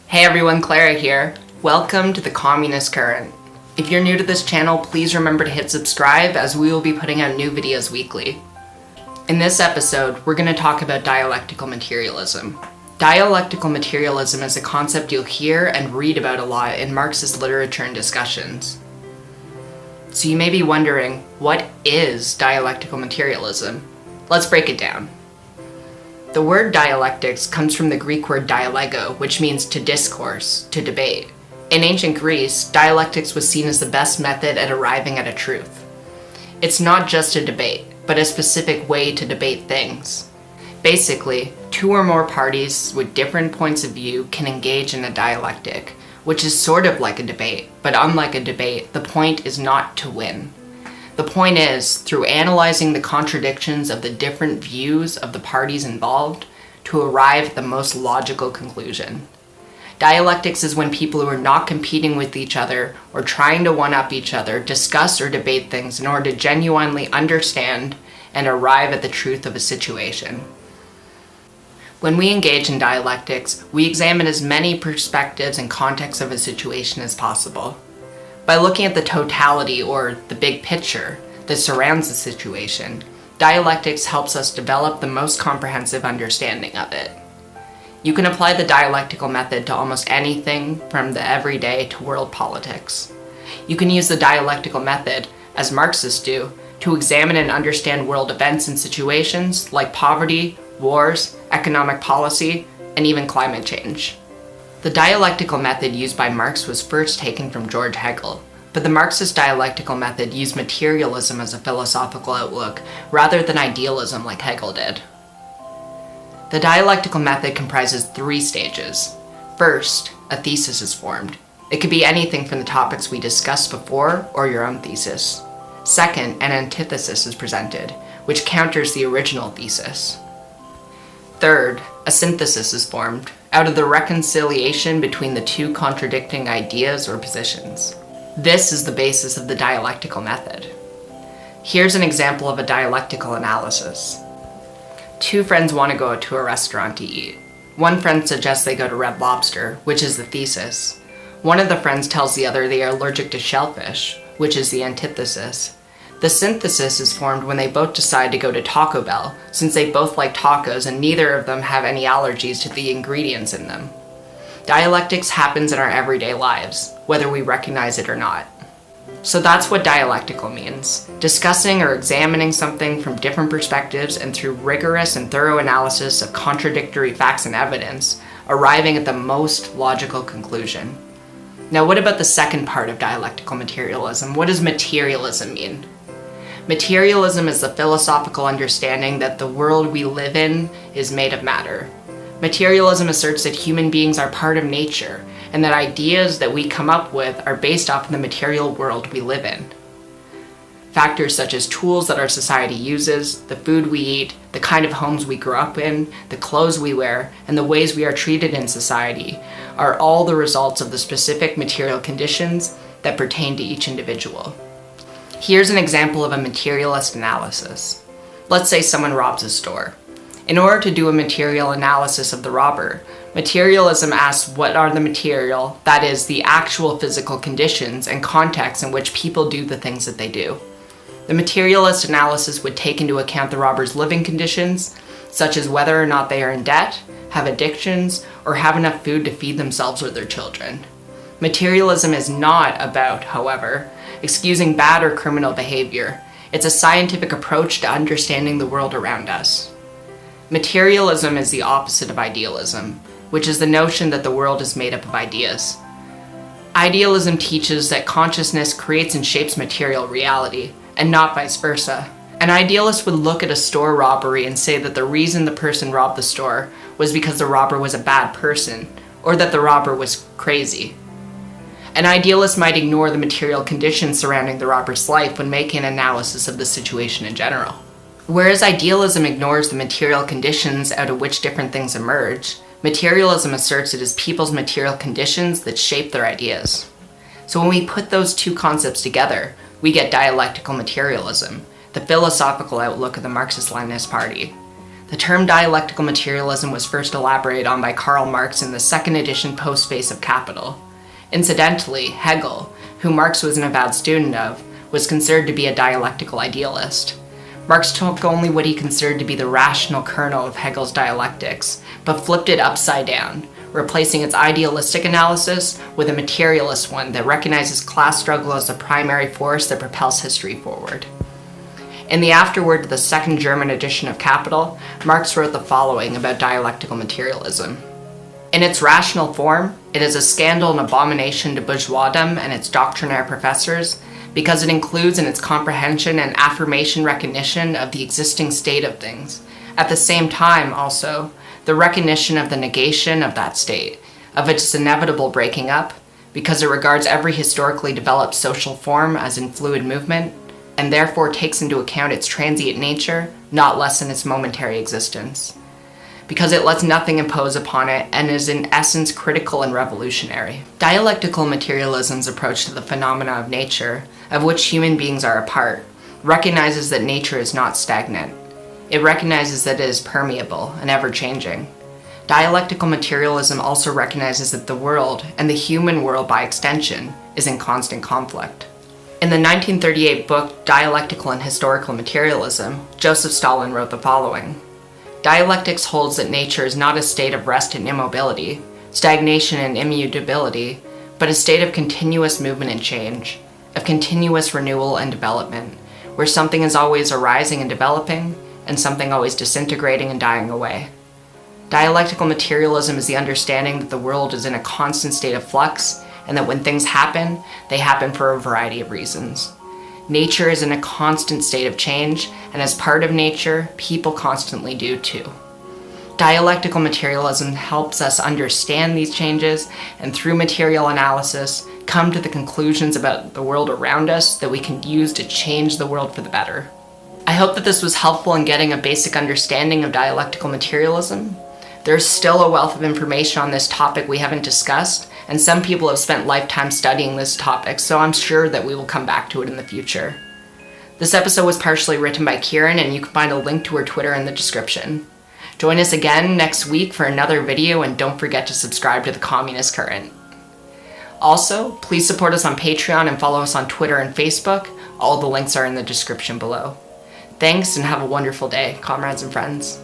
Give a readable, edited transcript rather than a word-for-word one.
Hey everyone, Clara here. Welcome to the Communist Current. If you're new to this channel, please remember to hit subscribe as we will be putting out new videos weekly. In this episode, we're going to talk about dialectical materialism. Dialectical materialism is a concept you'll hear and read about a lot in Marxist literature and discussions. So you may be wondering, what is dialectical materialism? Let's break it down. The word dialectics comes from the Greek word dialego, which means to discourse, to debate. In ancient Greece, dialectics was seen as the best method at arriving at a truth. It's not just a debate, but a specific way to debate things. Basically, two or more parties with different points of view can engage in a dialectic, which is sort of like a debate, but unlike a debate, the point is not to win. The point is, through analyzing the contradictions of the different views of the parties involved, to arrive at the most logical conclusion. Dialectics is when people who are not competing with each other or trying to one-up each other discuss or debate things in order to genuinely understand and arrive at the truth of a situation. When we engage in dialectics, we examine as many perspectives and contexts of a situation as possible. By looking at the totality or the big picture that surrounds the situation, dialectics helps us develop the most comprehensive understanding of it. You can apply the dialectical method to almost anything from the everyday to world politics. You can use the dialectical method, as Marxists do, to examine and understand world events and situations like poverty, wars, economic policy, and even climate change. The dialectical method used by Marx was first taken from George Hegel, but the Marxist dialectical method used materialism as a philosophical outlook rather than idealism like Hegel did. The dialectical method comprises three stages. First, a thesis is formed. It could be anything from the topics we discussed before or your own thesis. Second, an antithesis is presented, which counters the original thesis. Third, a synthesis is formed out of the reconciliation between the two contradicting ideas or positions. This is the basis of the dialectical method. Here's an example of a dialectical analysis. Two friends want to go to a restaurant to eat. One friend suggests they go to Red Lobster, which is the thesis. One of the friends tells the other they are allergic to shellfish, which is the antithesis. The synthesis is formed when they both decide to go to Taco Bell, since they both like tacos and neither of them have any allergies to the ingredients in them. Dialectics happens in our everyday lives, whether we recognize it or not. So that's what dialectical means: discussing or examining something from different perspectives and through rigorous and thorough analysis of contradictory facts and evidence, arriving at the most logical conclusion. Now, what about the second part of dialectical materialism? What does materialism mean? Materialism is the philosophical understanding that the world we live in is made of matter. Materialism asserts that human beings are part of nature, and that ideas that we come up with are based off of the material world we live in. Factors such as tools that our society uses, the food we eat, the kind of homes we grew up in, the clothes we wear, and the ways we are treated in society are all the results of the specific material conditions that pertain to each individual. Here's an example of a materialist analysis. Let's say someone robs a store. In order to do a material analysis of the robber, materialism asks what are the material, that is, the actual physical conditions and contexts in which people do the things that they do. The materialist analysis would take into account the robber's living conditions, such as whether or not they are in debt, have addictions, or have enough food to feed themselves or their children. Materialism is not about, however, excusing bad or criminal behavior. It's a scientific approach to understanding the world around us. Materialism is the opposite of idealism, which is the notion that the world is made up of ideas. Idealism teaches that consciousness creates and shapes material reality, and not vice versa. An idealist would look at a store robbery and say that the reason the person robbed the store was because the robber was a bad person, or that the robber was crazy. An idealist might ignore the material conditions surrounding the robber's life when making an analysis of the situation in general. Whereas idealism ignores the material conditions out of which different things emerge, materialism asserts it is people's material conditions that shape their ideas. So when we put those two concepts together, we get dialectical materialism, the philosophical outlook of the Marxist-Leninist Party. The term dialectical materialism was first elaborated on by Karl Marx in the second edition postface of Capital. Incidentally, Hegel, who Marx was an avowed student of, was considered to be a dialectical idealist. Marx took only what he considered to be the rational kernel of Hegel's dialectics, but flipped it upside down, replacing its idealistic analysis with a materialist one that recognizes class struggle as the primary force that propels history forward. In the afterword to the second German edition of Capital, Marx wrote the following about dialectical materialism. In its rational form, it is a scandal and abomination to bourgeoisdom and its doctrinaire professors, because it includes in its comprehension and affirmation recognition of the existing state of things. At the same time, also, the recognition of the negation of that state, of its inevitable breaking up, because it regards every historically developed social form as in fluid movement, and therefore takes into account its transient nature, not less than its momentary existence. Because it lets nothing impose upon it and is in essence critical and revolutionary. Dialectical materialism's approach to the phenomena of nature, of which human beings are a part, recognizes that nature is not stagnant. It recognizes that it is permeable and ever-changing. Dialectical materialism also recognizes that the world, and the human world by extension, is in constant conflict. In the 1938 book Dialectical and Historical Materialism, Joseph Stalin wrote the following. Dialectics holds that nature is not a state of rest and immobility, stagnation and immutability, but a state of continuous movement and change, of continuous renewal and development, where something is always arising and developing, and something always disintegrating and dying away. Dialectical materialism is the understanding that the world is in a constant state of flux, and that when things happen, they happen for a variety of reasons. Nature is in a constant state of change, and as part of nature, people constantly do too. Dialectical materialism helps us understand these changes, and through material analysis, come to the conclusions about the world around us that we can use to change the world for the better. I hope that this was helpful in getting a basic understanding of dialectical materialism. There's still a wealth of information on this topic we haven't discussed, and some people have spent lifetimes studying this topic, so I'm sure that we will come back to it in the future. This episode was partially written by Kieran, and you can find a link to her Twitter in the description. Join us again next week for another video, and don't forget to subscribe to the Communist Current. Also, please support us on Patreon and follow us on Twitter and Facebook. All the links are in the description below. Thanks, and have a wonderful day, comrades and friends.